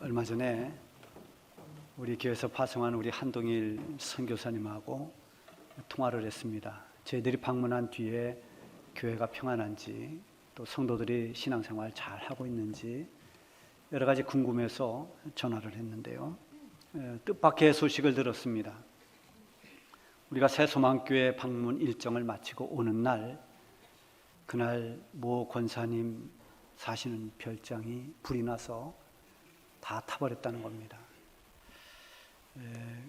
얼마 전에 우리 교회에서 파송한 우리 한동일 선교사님하고 통화를 했습니다. 저희들이 방문한 뒤에 교회가 평안한지, 또 성도들이 신앙생활 잘 하고 있는지 여러 가지 궁금해서 전화를 했는데요. 뜻밖의 소식을 들었습니다. 우리가 새소망교회 방문 일정을 마치고 오는 날, 그날 모 권사님 사시는 별장이 불이 나서 다 타버렸다는 겁니다.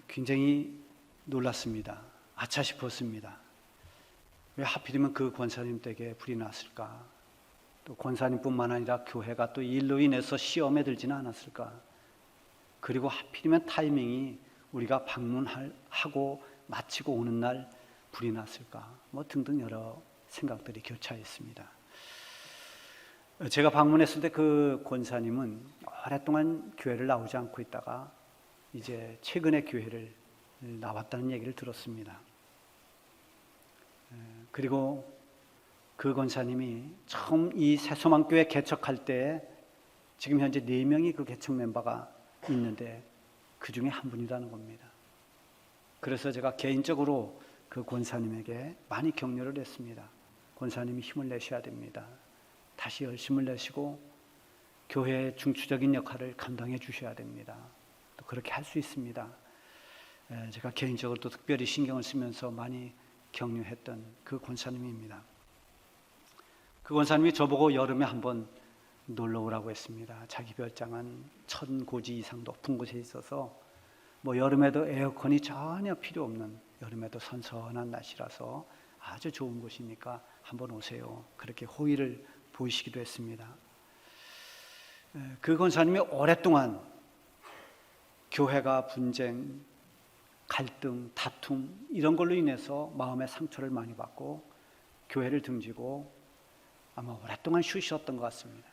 굉장히 놀랐습니다. 아차 싶었습니다. 왜 하필이면 그 권사님 댁에 불이 났을까? 또 권사님뿐만 아니라 교회가 또 일로 인해서 시험에 들지는 않았을까? 그리고 하필이면 타이밍이 우리가 방문하고 마치고 오는 날 불이 났을까? 뭐 등등 여러 생각들이 교차했습니다. 제가 방문했을 때 그 권사님은 오랫동안 교회를 나오지 않고 있다가 이제 최근에 교회를 나왔다는 얘기를 들었습니다. 그리고 그 권사님이 처음 이 새소망교회 개척할 때 지금 현재 4명이 그 개척 멤버가 있는데 그 중에 한 분이라는 겁니다. 그래서 제가 개인적으로 그 권사님에게 많이 격려를 했습니다. 권사님이 힘을 내셔야 됩니다. 다시 열심을 내시고 교회의 중추적인 역할을 감당해 주셔야 됩니다. 또 그렇게 할 수 있습니다. 제가 개인적으로 또 특별히 신경을 쓰면서 많이 격려했던 그 권사님입니다. 그 권사님이 저보고 여름에 한번 놀러 오라고 했습니다. 자기 별장은 1000고지 이상 높은 곳에 있어서 뭐 여름에도 에어컨이 전혀 필요 없는, 여름에도 선선한 날씨라서 아주 좋은 곳이니까 한번 오세요. 그렇게 호의를 보이시기도 했습니다. 그 권사님이 오랫동안 교회가 분쟁, 갈등, 다툼 이런 걸로 인해서 마음의 상처를 많이 받고 교회를 등지고 아마 오랫동안 쉬셨던 것 같습니다.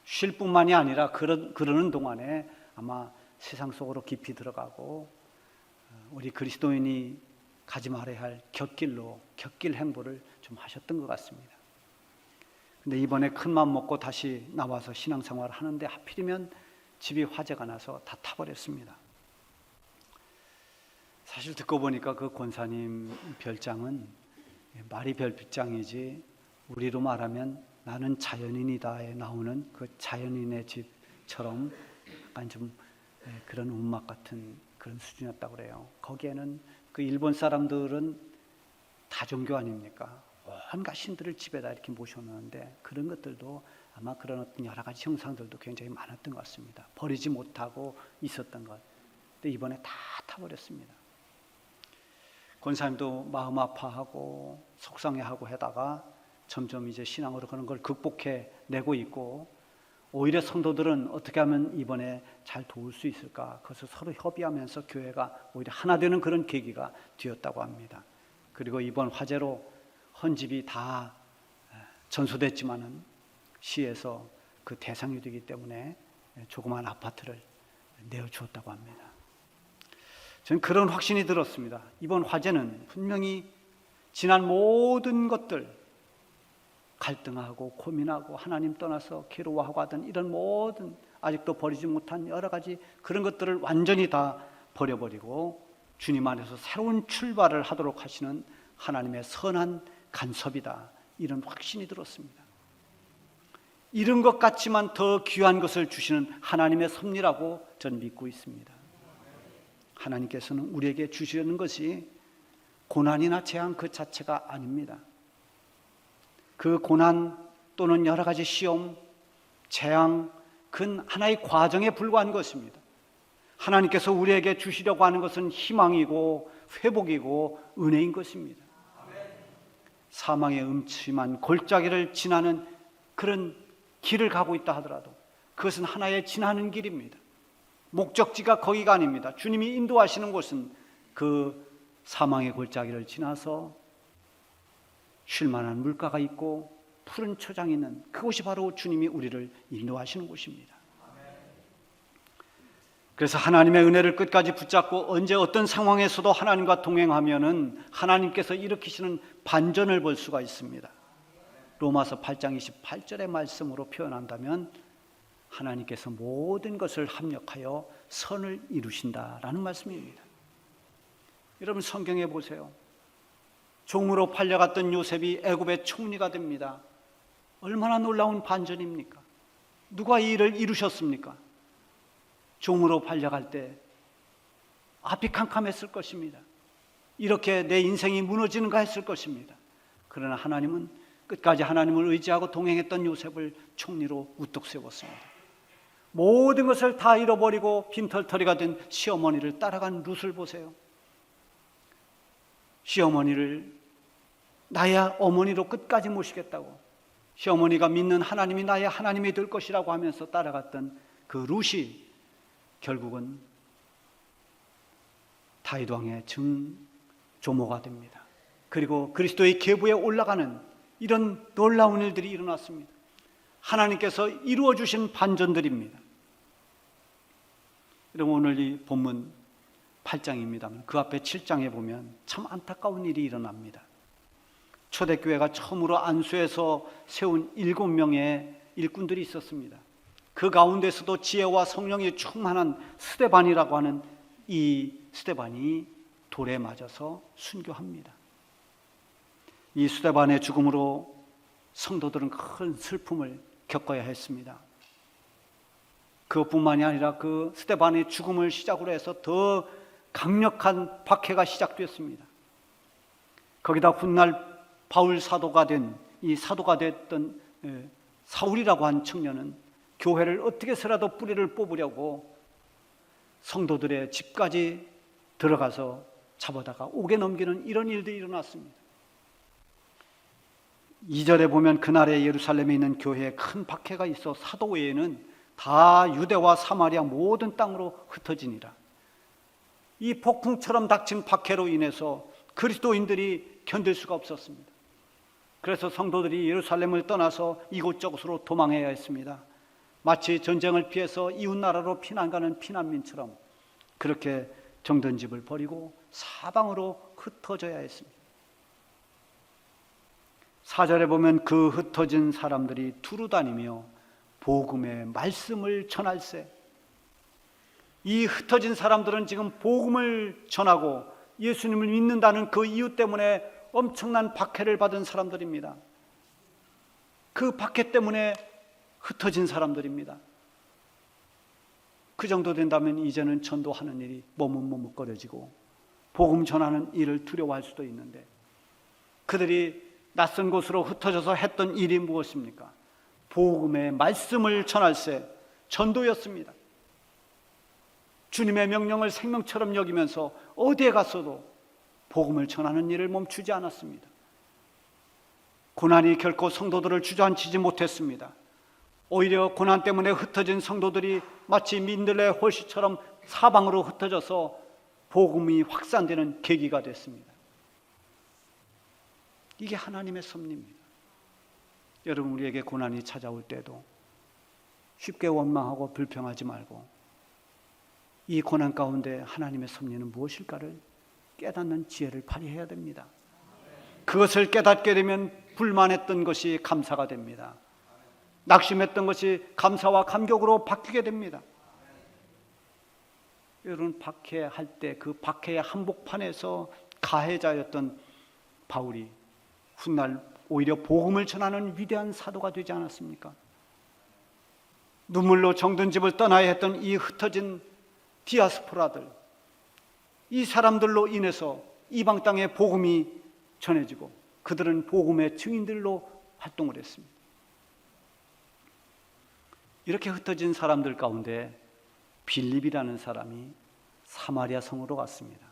쉴 뿐만이 아니라 그러는 동안에 아마 세상 속으로 깊이 들어가고 우리 그리스도인이 가지 말아야 할 곁길 행보를 좀 하셨던 것 같습니다. 근데 이번에 큰 마음 먹고 다시 나와서 신앙생활을 하는데 하필이면 집이 화재가 나서 다 타버렸습니다. 사실 듣고 보니까 그 권사님 별장은 말이 별장이지 우리로 말하면 나는 자연인이다에 나오는 그 자연인의 집처럼 약간 좀 그런 움막 같은 그런 수준이었다고 그래요. 거기에는 그 일본 사람들은 다종교 아닙니까? 온갖 신들을 집에다 이렇게 모셔놓는데 그런 것들도 아마 그런 어떤 여러 가지 형상들도 굉장히 많았던 것 같습니다. 버리지 못하고 있었던 것. 근데 이번에 다 타버렸습니다. 권사님도 마음 아파하고 속상해하고 하다가 점점 이제 신앙으로 그런 걸 극복해 내고 있고, 오히려 성도들은 어떻게 하면 이번에 잘 도울 수 있을까? 그것을 서로 협의하면서 교회가 오히려 하나 되는 그런 계기가 되었다고 합니다. 그리고 이번 화재로 헌집이 다 전소됐지만은 시에서 그 대상이 되기 때문에 조그만 아파트를 내어주었다고 합니다. 저는 그런 확신이 들었습니다. 이번 화재는 분명히 지난 모든 것들, 갈등하고 고민하고 하나님 떠나서 괴로워하고 하던 이런 모든 아직도 버리지 못한 여러 가지 그런 것들을 완전히 다 버려버리고 주님 안에서 새로운 출발을 하도록 하시는 하나님의 선한 간섭이다, 이런 확신이 들었습니다. 이런 것 같지만 더 귀한 것을 주시는 하나님의 섭리라고 저는 믿고 있습니다. 하나님께서는 우리에게 주시려는 것이 고난이나 재앙 그 자체가 아닙니다. 그 고난 또는 여러 가지 시험, 재앙, 그건 하나의 과정에 불과한 것입니다. 하나님께서 우리에게 주시려고 하는 것은 희망이고 회복이고 은혜인 것입니다. 사망의 음침한 골짜기를 지나는 그런 길을 가고 있다 하더라도 그것은 하나의 지나는 길입니다. 목적지가 거기가 아닙니다. 주님이 인도하시는 곳은 그 사망의 골짜기를 지나서 쉴 만한 물가가 있고 푸른 초장이 있는 그곳이 바로 주님이 우리를 인도하시는 곳입니다. 그래서 하나님의 은혜를 끝까지 붙잡고 언제 어떤 상황에서도 하나님과 동행하면은 하나님께서 일으키시는 반전을 볼 수가 있습니다. 로마서 8장 28절의 말씀으로 표현한다면 하나님께서 모든 것을 합력하여 선을 이루신다라는 말씀입니다. 여러분 성경에 보세요. 종으로 팔려갔던 요셉이 애굽의 총리가 됩니다. 얼마나 놀라운 반전입니까? 누가 이 일을 이루셨습니까? 종으로 팔려갈 때 앞이 캄캄했을 것입니다. 이렇게 내 인생이 무너지는가 했을 것입니다. 그러나 하나님은 끝까지 하나님을 의지하고 동행했던 요셉을 총리로 우뚝 세웠습니다. 모든 것을 다 잃어버리고 빈털터리가 된 시어머니를 따라간 룻을 보세요. 시어머니를 나의 어머니로 끝까지 모시겠다고, 시어머니가 믿는 하나님이 나의 하나님이 될 것이라고 하면서 따라갔던 그 룻이 결국은 다윗 왕의 증조모가 됩니다. 그리고 그리스도의 계보에 올라가는 이런 놀라운 일들이 일어났습니다. 하나님께서 이루어 주신 반전들입니다. 여러분 오늘 이 본문 8장입니다만 그 앞에 7장에 보면 참 안타까운 일이 일어납니다. 초대교회가 처음으로 안수에서 세운 7명의 일꾼들이 있었습니다. 그 가운데서도 지혜와 성령이 충만한 스데반이라고 하는 이 스데반이 돌에 맞아서 순교합니다. 이 스데반의 죽음으로 성도들은 큰 슬픔을 겪어야 했습니다. 그것뿐만이 아니라 그 스데반의 죽음을 시작으로 해서 더 강력한 박해가 시작되었습니다. 거기다 훗날 바울 사도가 된 이 사도가 됐던 사울이라고 한 청년은 교회를 어떻게 해서라도 뿌리를 뽑으려고 성도들의 집까지 들어가서 잡아다가 옥에 넘기는 이런 일들이 일어났습니다. 2절에 보면 그날에 예루살렘에 있는 교회에 큰 박해가 있어 사도 외에는 다 유대와 사마리아 모든 땅으로 흩어지니라. 이 폭풍처럼 닥친 박해로 인해서 그리스도인들이 견딜 수가 없었습니다. 그래서 성도들이 예루살렘을 떠나서 이곳저곳으로 도망해야 했습니다. 마치 전쟁을 피해서 이웃나라로 피난 가는 피난민처럼 그렇게 정든 집을 버리고 사방으로 흩어져야 했습니다. 4절에 보면 그 흩어진 사람들이 두루 다니며 복음의 말씀을 전할세. 이 흩어진 사람들은 지금 복음을 전하고 예수님을 믿는다는 그 이유 때문에 엄청난 박해를 받은 사람들입니다. 그 박해 때문에 흩어진 사람들입니다. 그 정도 된다면 이제는 전도하는 일이 머뭇머뭇거려지고 복음 전하는 일을 두려워할 수도 있는데, 그들이 낯선 곳으로 흩어져서 했던 일이 무엇입니까? 복음의 말씀을 전할세, 전도였습니다. 주님의 명령을 생명처럼 여기면서 어디에 갔어도 복음을 전하는 일을 멈추지 않았습니다. 고난이 결코 성도들을 주저앉히지 못했습니다. 오히려 고난 때문에 흩어진 성도들이 마치 민들레 홀씨처럼 사방으로 흩어져서 복음이 확산되는 계기가 됐습니다. 이게 하나님의 섭리입니다. 여러분, 우리에게 고난이 찾아올 때도 쉽게 원망하고 불평하지 말고 이 고난 가운데 하나님의 섭리는 무엇일까를 깨닫는 지혜를 발휘해야 됩니다. 그것을 깨닫게 되면 불만했던 것이 감사가 됩니다. 낙심했던 것이 감사와 감격으로 바뀌게 됩니다. 여러분, 박해할 때 그 박해의 한복판에서 가해자였던 바울이 훗날 오히려 복음을 전하는 위대한 사도가 되지 않았습니까? 눈물로 정든 집을 떠나야 했던 이 흩어진 디아스포라들, 이 사람들로 인해서 이방 땅에 복음이 전해지고 그들은 복음의 증인들로 활동을 했습니다. 이렇게 흩어진 사람들 가운데 빌립이라는 사람이 사마리아 성으로 갔습니다.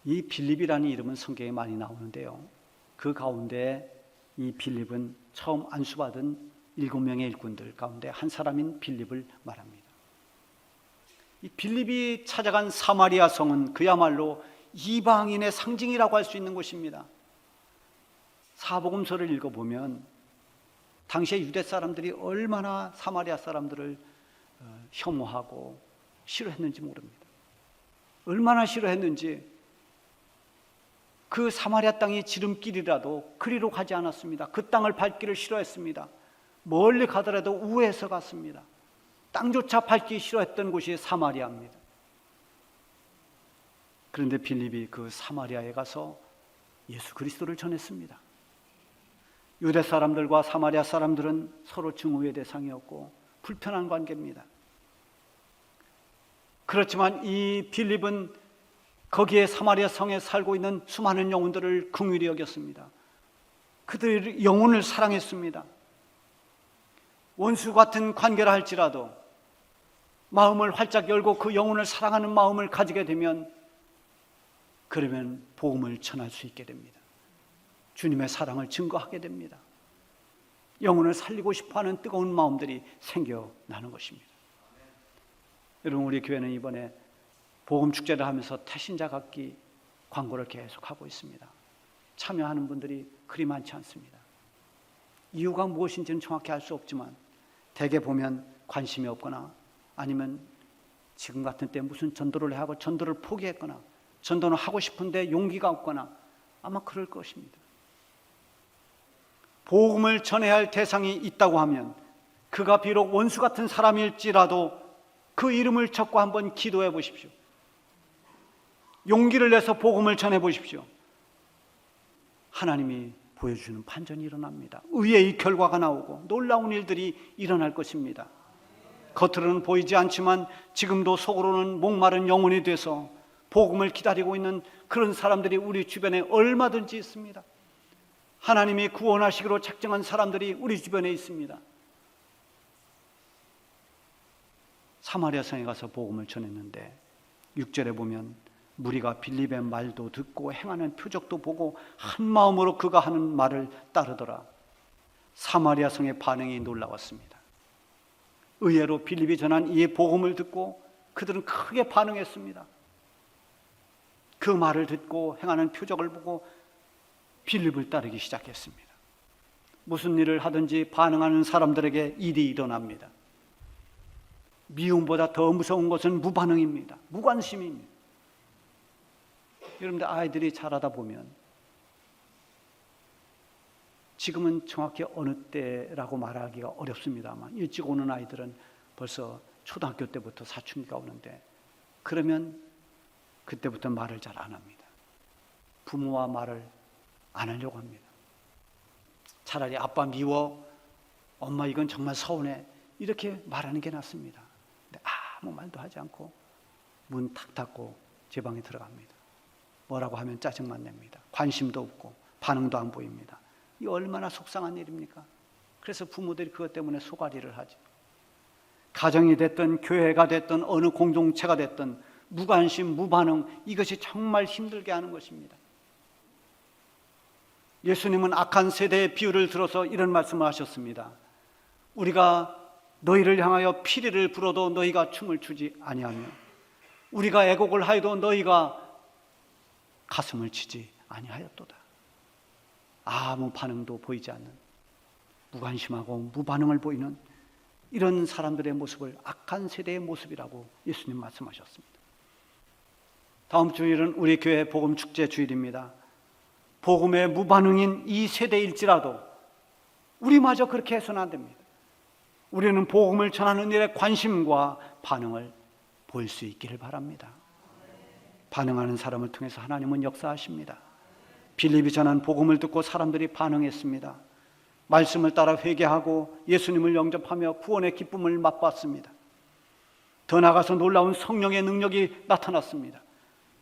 이 빌립이라는 이름은 성경에 많이 나오는데요, 그 가운데 이 빌립은 처음 안수받은 7명의 일꾼들 가운데 한 사람인 빌립을 말합니다. 이 빌립이 찾아간 사마리아 성은 그야말로 이방인의 상징이라고 할 수 있는 곳입니다. 사복음서를 읽어보면 당시에 유대 사람들이 얼마나 사마리아 사람들을 혐오하고 싫어했는지 모릅니다. 얼마나 싫어했는지 그 사마리아 땅이 지름길이라도 그리로 가지 않았습니다. 그 땅을 밟기를 싫어했습니다. 멀리 가더라도 우회해서 갔습니다. 땅조차 밟기 싫어했던 곳이 사마리아입니다. 그런데 빌립이 그 사마리아에 가서 예수 그리스도를 전했습니다. 유대 사람들과 사마리아 사람들은 서로 증오의 대상이었고 불편한 관계입니다. 그렇지만 이 빌립은 거기에 사마리아 성에 살고 있는 수많은 영혼들을 긍휼히 여겼습니다. 그들의 영혼을 사랑했습니다. 원수 같은 관계라 할지라도 마음을 활짝 열고 그 영혼을 사랑하는 마음을 가지게 되면, 그러면 복음을 전할 수 있게 됩니다. 주님의 사랑을 증거하게 됩니다. 영혼을 살리고 싶어하는 뜨거운 마음들이 생겨나는 것입니다. 여러분, 우리 교회는 이번에 복음 축제를 하면서 태신자 갖기 광고를 계속하고 있습니다. 참여하는 분들이 그리 많지 않습니다. 이유가 무엇인지는 정확히 알 수 없지만 대개 보면 관심이 없거나 아니면 지금 같은 때 무슨 전도를 하고 전도를 포기했거나 전도는 하고 싶은데 용기가 없거나 아마 그럴 것입니다. 복음을 전해야 할 대상이 있다고 하면 그가 비록 원수 같은 사람일지라도 그 이름을 적고 한번 기도해 보십시오. 용기를 내서 복음을 전해 보십시오. 하나님이 보여주는 반전이 일어납니다. 의의 결과가 나오고 놀라운 일들이 일어날 것입니다. 겉으로는 보이지 않지만 지금도 속으로는 목마른 영혼이 돼서 복음을 기다리고 있는 그런 사람들이 우리 주변에 얼마든지 있습니다. 하나님이 구원하시기로 작정한 사람들이 우리 주변에 있습니다. 사마리아 성에 가서 복음을 전했는데 6절에 보면 무리가 빌립의 말도 듣고 행하는 표적도 보고 한 마음으로 그가 하는 말을 따르더라. 사마리아 성의 반응이 놀라웠습니다. 의외로 빌립이 전한 이 복음을 듣고 그들은 크게 반응했습니다. 그 말을 듣고 행하는 표적을 보고 빌립을 따르기 시작했습니다. 무슨 일을 하든지 반응하는 사람들에게 일이 일어납니다. 미움보다 더 무서운 것은 무반응입니다. 무관심입니다. 여러분들 아이들이 자라다 보면 지금은 정확히 어느 때라고 말하기가 어렵습니다만 일찍 오는 아이들은 벌써 초등학교 때부터 사춘기가 오는데 그러면 그때부터 말을 잘 안 합니다. 부모와 말을 안 하려고 합니다. 차라리 아빠 미워, 엄마 이건 정말 서운해 이렇게 말하는 게 낫습니다. 근데 아무 말도 하지 않고 문 탁 닫고 제 방에 들어갑니다. 뭐라고 하면 짜증만 냅니다. 관심도 없고 반응도 안 보입니다. 이 얼마나 속상한 일입니까? 그래서 부모들이 그것 때문에 소가리를 하죠. 가정이 됐든 교회가 됐든 어느 공동체가 됐든 무관심, 무반응, 이것이 정말 힘들게 하는 것입니다. 예수님은 악한 세대의 비유를 들어서 이런 말씀을 하셨습니다. 우리가 너희를 향하여 피리를 불어도 너희가 춤을 추지 아니하며 우리가 애곡을 하여도 너희가 가슴을 치지 아니하였도다. 아무 반응도 보이지 않는 무관심하고 무반응을 보이는 이런 사람들의 모습을 악한 세대의 모습이라고 예수님 말씀하셨습니다. 다음 주일은 우리 교회 복음축제 주일입니다. 복음의 무반응인 이 세대일지라도 우리마저 그렇게 해서는 안 됩니다. 우리는 복음을 전하는 일에 관심과 반응을 보일 수 있기를 바랍니다. 반응하는 사람을 통해서 하나님은 역사하십니다. 빌립이 전한 복음을 듣고 사람들이 반응했습니다. 말씀을 따라 회개하고 예수님을 영접하며 구원의 기쁨을 맛봤습니다. 더 나아가서 놀라운 성령의 능력이 나타났습니다.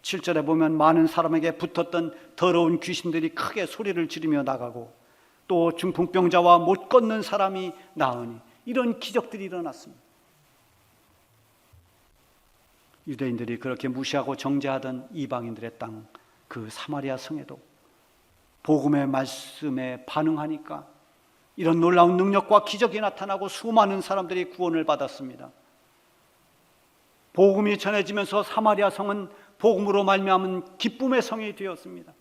7절에 보면 많은 사람에게 붙었던 더러운 귀신들이 크게 소리를 지르며 나가고 또 중풍병자와 못 걷는 사람이 나으니 이런 기적들이 일어났습니다. 유대인들이 그렇게 무시하고 정죄하던 이방인들의 땅, 그 사마리아 성에도 복음의 말씀에 반응하니까 이런 놀라운 능력과 기적이 나타나고 수많은 사람들이 구원을 받았습니다. 복음이 전해지면서 사마리아 성은 복음으로 말미암은 기쁨의 성이 되었습니다.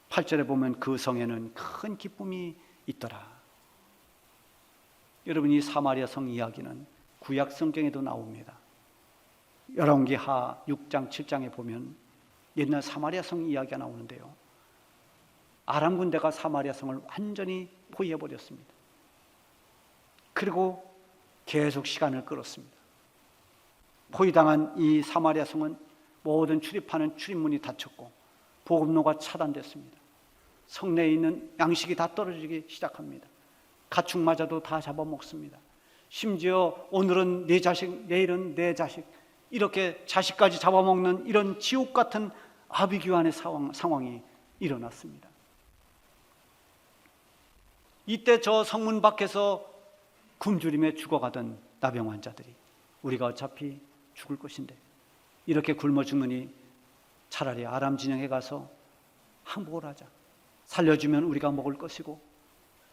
8절에 보면 그 성에는 큰 기쁨이 있더라. 여러분, 이 사마리아 성 이야기는 구약 성경에도 나옵니다. 열왕기하 6장 7장에 보면 옛날 사마리아 성 이야기가 나오는데요. 아람 군대가 사마리아 성을 완전히 포위해 버렸습니다. 그리고 계속 시간을 끌었습니다. 포위당한 이 사마리아 성은 모든 출입하는 출입문이 닫혔고 보급로가 차단됐습니다. 성내에 있는 양식이 다 떨어지기 시작합니다. 가축마저도 다 잡아먹습니다. 심지어 오늘은 내 자식, 내일은 내 자식, 이렇게 자식까지 잡아먹는 이런 지옥 같은 아비규환의 상황이 일어났습니다. 이때 저 성문 밖에서 굶주림에 죽어가던 나병 환자들이 우리가 어차피 죽을 것인데 이렇게 굶어 죽느니 차라리 아람 진영에 가서 항복을 하자. 살려주면 우리가 먹을 것이고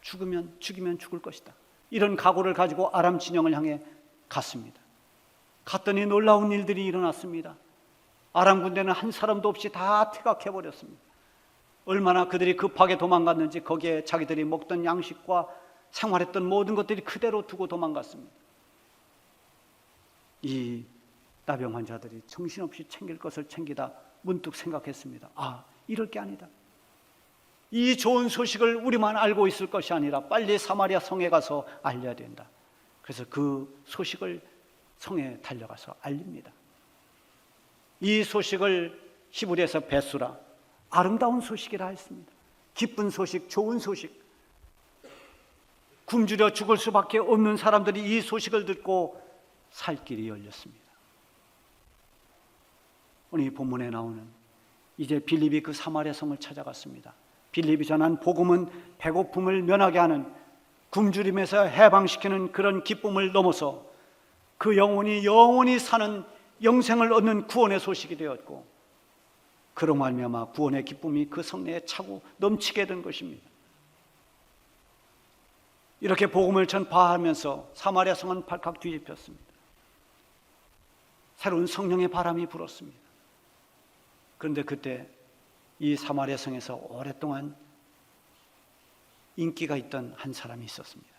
죽으면 죽을 것이다. 이런 각오를 가지고 아람 진영을 향해 갔습니다. 갔더니 놀라운 일들이 일어났습니다. 아람 군대는 한 사람도 없이 다 퇴각해버렸습니다. 얼마나 그들이 급하게 도망갔는지 거기에 자기들이 먹던 양식과 생활했던 모든 것들이 그대로 두고 도망갔습니다. 이 나병 환자들이 정신없이 챙길 것을 챙기다 문득 생각했습니다. 아, 이럴 게 아니다. 이 좋은 소식을 우리만 알고 있을 것이 아니라 빨리 사마리아 성에 가서 알려야 된다. 그래서 그 소식을 성에 달려가서 알립니다. 이 소식을 히브리에서 베수라, 아름다운 소식이라 했습니다. 기쁜 소식, 좋은 소식. 굶주려 죽을 수밖에 없는 사람들이 이 소식을 듣고 살 길이 열렸습니다. 오늘 이 본문에 나오는 이제 빌립이 그 사마리아 성을 찾아갔습니다. 빌립이 전한 복음은 배고픔을 면하게 하는, 굶주림에서 해방시키는 그런 기쁨을 넘어서 그 영혼이 사는 영생을 얻는 구원의 소식이 되었고, 그로 말미암아 구원의 기쁨이 그 성내에 차고 넘치게 된 것입니다. 이렇게 복음을 전파하면서 사마리아 성은 발칵 뒤집혔습니다. 새로운 성령의 바람이 불었습니다. 그런데 그때 이 사마리아 성에서 오랫동안 인기가 있던 한 사람이 있었습니다.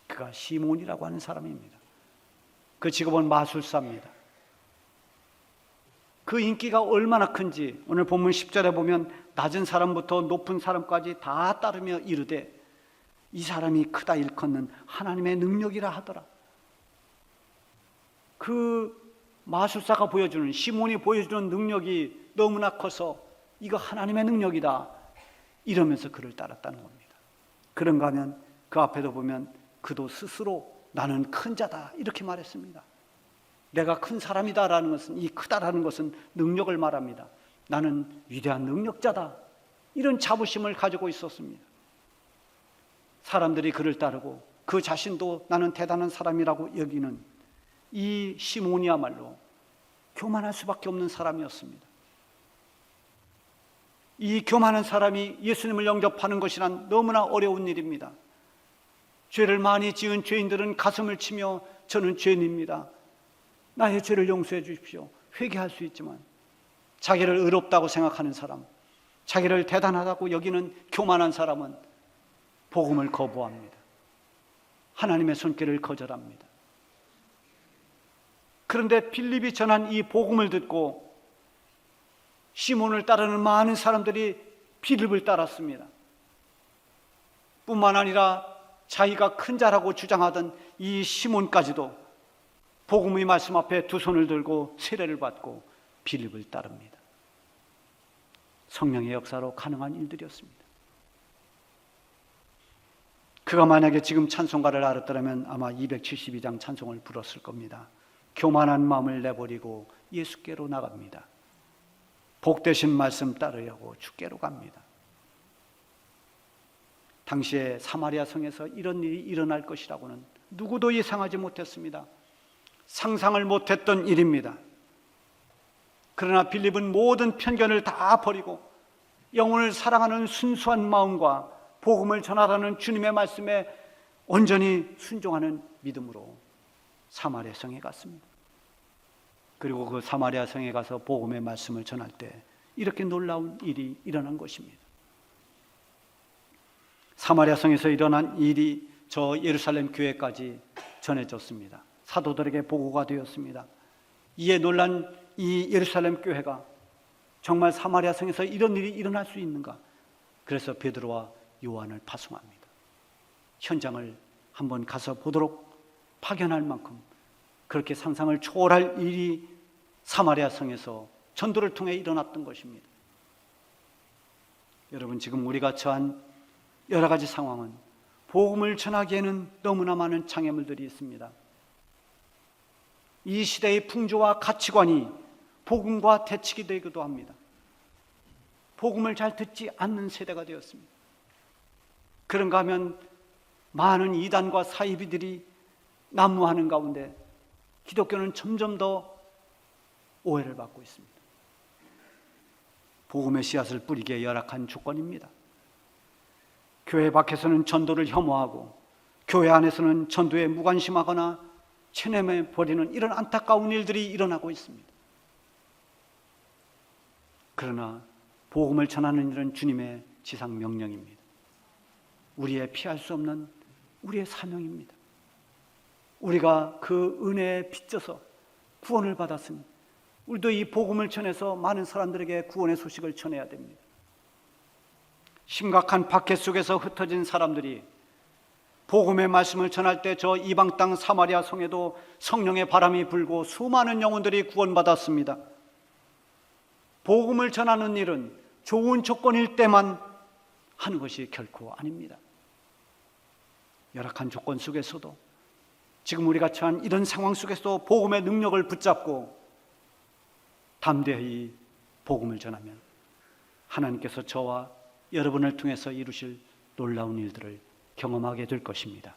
그가 시몬이라고 하는 사람입니다. 그 직업은 마술사입니다. 그 인기가 얼마나 큰지 오늘 본문 10절에 보면 낮은 사람부터 높은 사람까지 다 따르며 이르되 이 사람이 크다 일컫는 하나님의 능력이라 하더라. 그 마술사가 보여주는, 시몬이 보여주는 능력이 너무나 커서 이거 하나님의 능력이다 이러면서 그를 따랐다는 겁니다. 그런가 하면 그 앞에도 보면 그도 스스로 나는 큰 자다 이렇게 말했습니다. 내가 큰 사람이다라는 것은, 이 크다라는 것은 능력을 말합니다. 나는 위대한 능력자다 이런 자부심을 가지고 있었습니다. 사람들이 그를 따르고 그 자신도 나는 대단한 사람이라고 여기는 이 시몬이야말로 교만할 수밖에 없는 사람이었습니다. 이 교만한 사람이 예수님을 영접하는 것이란 너무나 어려운 일입니다. 죄를 많이 지은 죄인들은 가슴을 치며 저는 죄인입니다, 나의 죄를 용서해 주십시오, 회개할 수 있지만 자기를 의롭다고 생각하는 사람, 자기를 대단하다고 여기는 교만한 사람은 복음을 거부합니다. 하나님의 손길을 거절합니다. 그런데 빌립이 전한 이 복음을 듣고 시몬을 따르는 많은 사람들이 빌립을 따랐습니다. 뿐만 아니라 자기가 큰 자라고 주장하던 이 시몬까지도 복음의 말씀 앞에 두 손을 들고 세례를 받고 빌립을 따릅니다. 성령의 역사로 가능한 일들이었습니다. 그가 만약에 지금 찬송가를 알았더라면 아마 272장 찬송을 불렀을 겁니다. 교만한 마음을 내버리고 예수께로 나갑니다. 복되신 말씀 따르려고 주께로 갑니다. 당시에 사마리아 성에서 이런 일이 일어날 것이라고는 누구도 예상하지 못했습니다. 상상을 못했던 일입니다. 그러나 빌립은 모든 편견을 다 버리고 영혼을 사랑하는 순수한 마음과 복음을 전하라는 주님의 말씀에 온전히 순종하는 믿음으로 사마리아 성에 갔습니다. 그리고 그 사마리아 성에 가서 복음의 말씀을 전할 때 이렇게 놀라운 일이 일어난 것입니다. 사마리아 성에서 일어난 일이 저 예루살렘 교회까지 전해졌습니다. 사도들에게 보고가 되었습니다. 이에 놀란 이 예루살렘 교회가 정말 사마리아 성에서 이런 일이 일어날 수 있는가? 그래서 베드로와 요한을 파송합니다. 현장을 한번 가서 보도록 파견할 만큼 그렇게 상상을 초월할 일이 사마리아 성에서 전도를 통해 일어났던 것입니다. 여러분, 지금 우리가 처한 여러 가지 상황은 복음을 전하기에는 너무나 많은 장애물들이 있습니다. 이 시대의 풍조와 가치관이 복음과 대치기 되기도 합니다. 복음을 잘 듣지 않는 세대가 되었습니다. 그런가 하면 많은 이단과 사이비들이 난무하는 가운데 기독교는 점점 더 오해를 받고 있습니다. 복음의 씨앗을 뿌리기에 열악한 조건입니다. 교회 밖에서는 전도를 혐오하고 교회 안에서는 전도에 무관심하거나 체념해 버리는 이런 안타까운 일들이 일어나고 있습니다. 그러나 복음을 전하는 일은 주님의 지상 명령입니다. 우리의 피할 수 없는 우리의 사명입니다. 우리가 그 은혜에 빚져서 구원을 받았으니 우리도 이 복음을 전해서 많은 사람들에게 구원의 소식을 전해야 됩니다. 심각한 박해 속에서 흩어진 사람들이 복음의 말씀을 전할 때 저 이방 땅 사마리아 성에도 성령의 바람이 불고 수많은 영혼들이 구원받았습니다. 복음을 전하는 일은 좋은 조건일 때만 하는 것이 결코 아닙니다. 열악한 조건 속에서도 지금 우리가 처한 이런 상황 속에서도 복음의 능력을 붙잡고 담대히 복음을 전하면 하나님께서 저와 여러분을 통해서 이루실 놀라운 일들을 경험하게 될 것입니다.